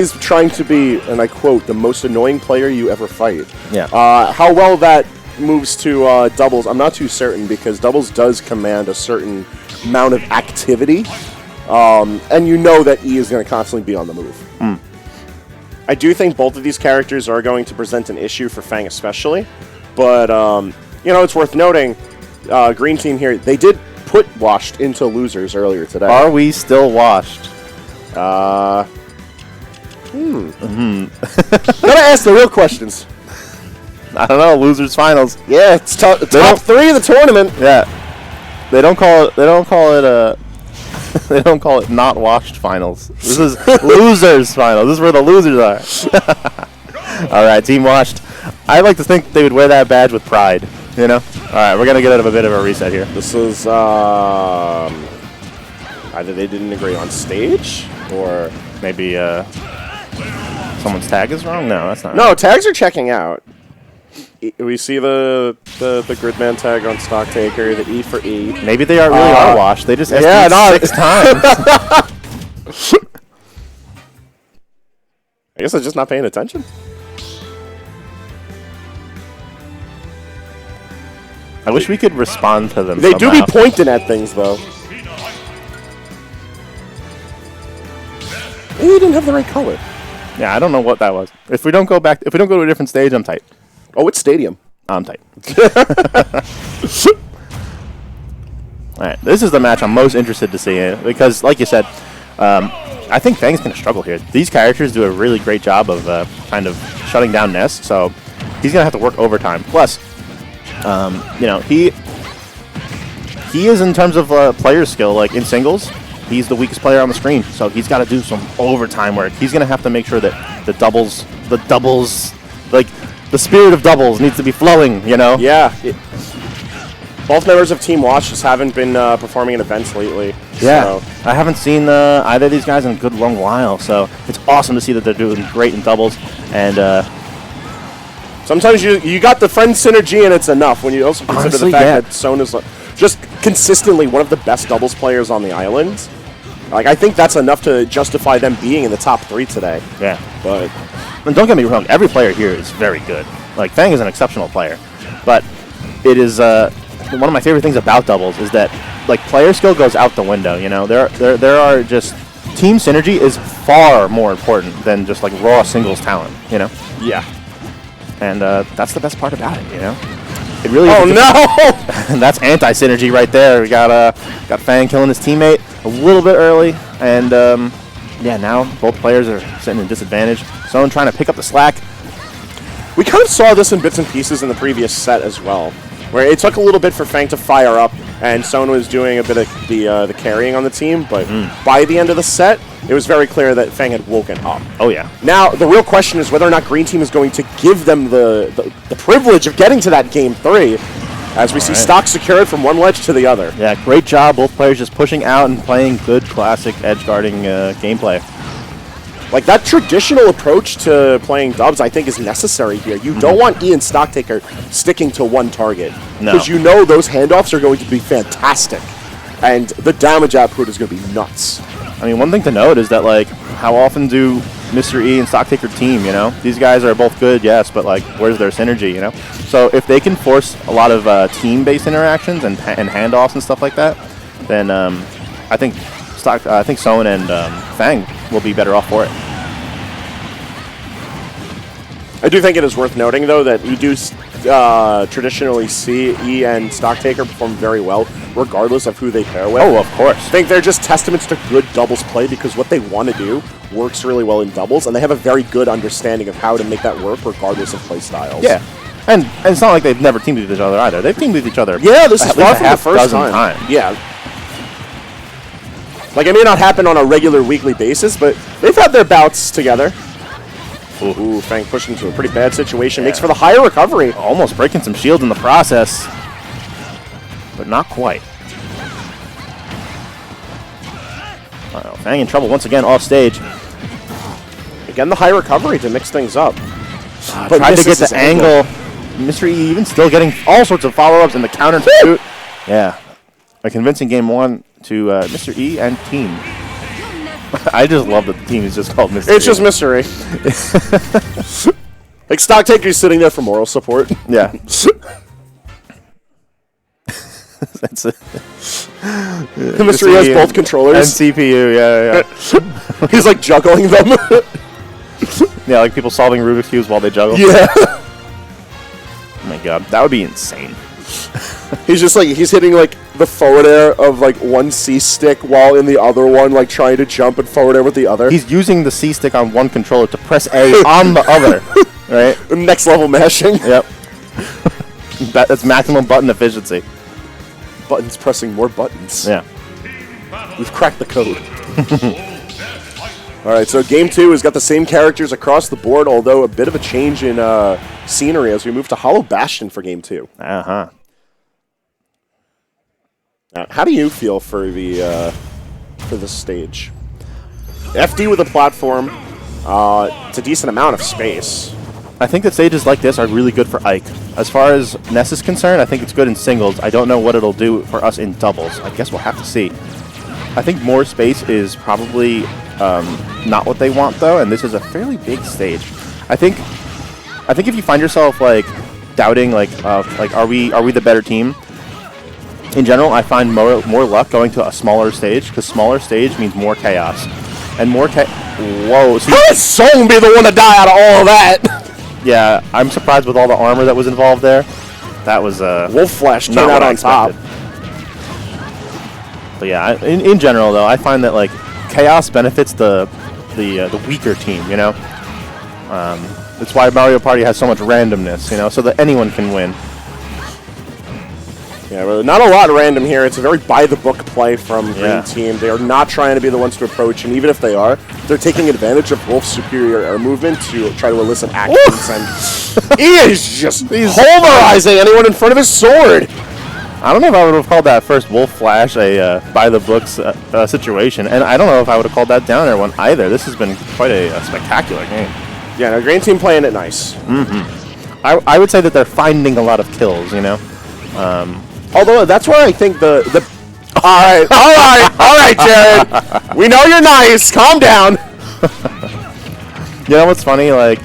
is trying to be, and I quote, the most annoying player you ever fight. Yeah. How well that moves to doubles, I'm not too certain, because doubles does command a certain amount of activity, and you know that E is going to constantly be on the move. I do think both of these characters are going to present an issue for Fang especially, but you know, it's worth noting, Green Team here, they did put Washed into losers earlier today. Are we still washed? Gotta ask the real questions. I don't know. Losers finals. Yeah, it's top 3 of the tournament. Yeah, they don't call it. They don't call it they don't call it not washed finals. This is losers finals. This is where the losers are. All right, team washed. I like to think they would wear that badge with pride. You know. All right, we're gonna get out of a bit of a reset here. This is either they didn't agree on stage, or maybe someone's tag is wrong. No, that's not. No, right. Tags are checking out. We see the Gridman tag on Stocktaker, the E for E. Maybe they really are washed. They just SD'd 6 times. I guess they're just not paying attention. I wish we could respond to them. They somehow. do be pointing at things, though. He didn't have the right color. Yeah, I don't know what that was. If we don't go back, if we don't go to a different stage, I'm tight. Oh, it's stadium. I'm tight. All right, this is the match I'm most interested to see because, like you said, I think Fang's going to struggle here. These characters do a really great job of kind of shutting down Ness, so he's going to have to work overtime. Plus, you know, he is in terms of player skill, like in singles, he's the weakest player on the screen, so he's got to do some overtime work. He's going to have to make sure that the doubles, like the spirit of doubles needs to be flowing, you know? Yeah. Both members of Team Watch just haven't been performing in events lately. Yeah, so. I haven't seen either of these guys in a good long while, so it's awesome to see that they're doing great in doubles. And sometimes you got the friend synergy and it's enough. When you also consider honestly, the fact that Son is just consistently one of the best doubles players on the island. Like, I think that's enough to justify them being in the top 3 today. Yeah, but and don't get me wrong, every player here is very good. Like, Fang is an exceptional player, but it is one of my favorite things about doubles is that like player skill goes out the window. You know, there are just team synergy is far more important than just like raw singles talent. You know. Yeah. And that's the best part about it. You know. It really. Oh no! And that's anti-synergy right there. We got Fang killing his teammate a little bit early, and yeah, now both players are sitting in disadvantage. Someone trying to pick up the slack. We kind of saw this in bits and pieces in the previous set as well, where it took a little bit for Fang to fire up, and Son was doing a bit of the carrying on the team, but by the end of the set, it was very clear that Fang had woken up. Oh yeah. Now, the real question is whether or not Green Team is going to give them the privilege of getting to that Game 3, as we see stock secured from one ledge to the other. Yeah, great job. Both players just pushing out and playing good classic edge guarding gameplay. Like, that traditional approach to playing dubs, I think, is necessary here. You don't want Ian Stocktaker sticking to one target. No. Because you know those handoffs are going to be fantastic. And the damage output is going to be nuts. I mean, one thing to note is that, like, how often do Mr. E and Stocktaker team, you know? These guys are both good, yes, but, like, where's their synergy, you know? So if they can force a lot of team-based interactions and handoffs and stuff like that, then I think Son and Fang will be better off for it. I do think it is worth noting, though, that you do traditionally see E and Stocktaker perform very well, regardless of who they pair with. Oh, of course. I think they're just testaments to good doubles play, because what they want to do works really well in doubles, and they have a very good understanding of how to make that work, regardless of play styles. Yeah. And it's not like they've never teamed with each other either. They've teamed with each other. Yeah, this is far from the first time. Yeah. Like, it may not happen on a regular weekly basis, but they've had their bouts together. Ooh, Fang pushing into a pretty bad situation. Makes for the higher recovery. Almost breaking some shield in the process. But not quite. Uh-oh, Fang in trouble once again off stage. Again, the high recovery to mix things up. But tried to get the angle. Mr. E even still getting all sorts of follow-ups in the counter shoot. Yeah. A convincing game 1 to Mr. E and team. I just love that the team is just called Mr. It's E. just Mystery. Like Stock Taker's sitting there for moral support. Yeah. That's it. Mystery has both controllers. And CPU, yeah. He's like juggling them. Yeah, like people solving Rubik's Cubes while they juggle. Yeah. Oh my god, that would be insane. He's just like, he's hitting like the forward air of like one C stick while in the other one like trying to jump and forward air with the other. He's using the C stick on one controller to press A on the other, right? Next level mashing. Yep. That's maximum button efficiency. Buttons pressing more buttons. Yeah. We've cracked the code. All right, so game 2 has got the same characters across the board, although a bit of a change in scenery as we move to Hollow Bastion for game 2. Uh-huh. How do you feel for the for this stage? FD with a platform. It's a decent amount of space. I think that stages like this are really good for Ike. As far as Ness is concerned, I think it's good in singles. I don't know what it'll do for us in doubles. I guess we'll have to see. I think more space is probably not what they want, though, and this is a fairly big stage. I think if you find yourself like doubting, like are we the better team? In general, I find more luck going to a smaller stage, because smaller stage means more chaos, and more Whoa! See, how did Song be the one to die out of all of that? Yeah, I'm surprised with all the armor that was involved there. That was Wolf Flash came out on top. But yeah, in general though, I find that like chaos benefits the weaker team. You know, that's why Mario Party has so much randomness. You know, so that anyone can win. Yeah, well, not a lot of random here. It's a very by-the-book play from Green Team. They are not trying to be the ones to approach, and even if they are, they're taking advantage of Wolf's superior air movement to try to elicit actions. And he is just pulverizing anyone in front of his sword. I don't know if I would have called that first Wolf Flash a by-the-books situation, and I don't know if I would have called that down air one either. This has been quite a spectacular game. Yeah, no, Green Team playing it nice. Mm-hmm. I would say that they're finding a lot of kills, you know? Although that's where I think the all right, Jared. We know you're nice. Calm down. You know what's funny? Like,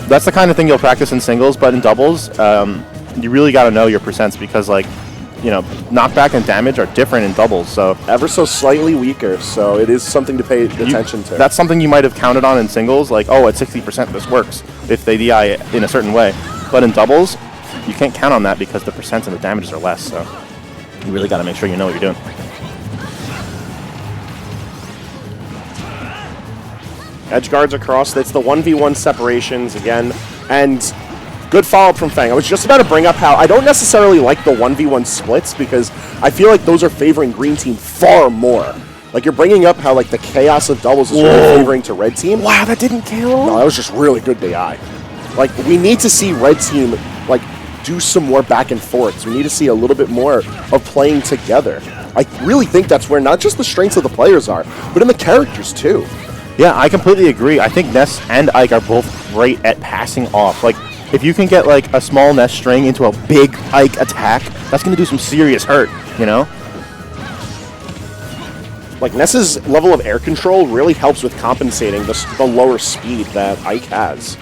that's the kind of thing you'll practice in singles, but in doubles, you really got to know your percents because, like, you know, knockback and damage are different in doubles. So ever so slightly weaker. So it is something to pay attention to. That's something you might have counted on in singles, like, oh, at 60% this works if they DI in a certain way. But in doubles, you can't count on that because the percents and the damages are less, so you really got to make sure you know what you're doing. Edge guards across. That's the 1v1 separations again. And good follow-up from Fang. I was just about to bring up how I don't necessarily like the 1v1 splits because I feel like those are favoring Green Team far more. Like, you're bringing up how, like, the chaos of doubles is really favoring to Red Team. Wow, that didn't kill? No, that was just really good DI. Like, we need to see Red Team, like, do some more back and forths. We need to see a little bit more of playing together. I really think that's where not just the strengths of the players are, but in the characters too. Yeah, I completely agree. I think Ness and Ike are both great at passing off. Like, if you can get like a small Ness string into a big Ike attack, that's going to do some serious hurt, you know? Like, Ness's level of air control really helps with compensating the lower speed that Ike has.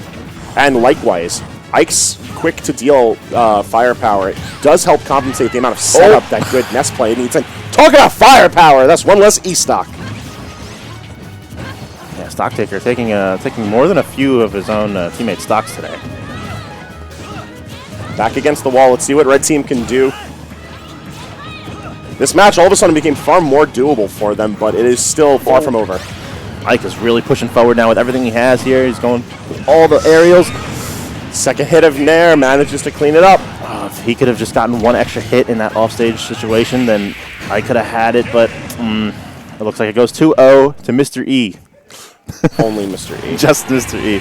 And likewise, Ike's quick to deal firepower does help compensate the amount of setup that good Ness play needs. And talk about firepower, that's one less E-stock. Yeah, Stock Taker taking more than a few of his own teammate stocks today. Back against the wall, let's see what Red Team can do. This match all of a sudden became far more doable for them, but it is still far from over. Ike is really pushing forward now with everything he has here. He's going with all the aerials. Second hit of Nair manages to clean it up. If he could have just gotten one extra hit in that offstage situation, then I could have had it, but it looks like it goes 2-0 to Mr. E. Only Mr. E. Just Mr. E.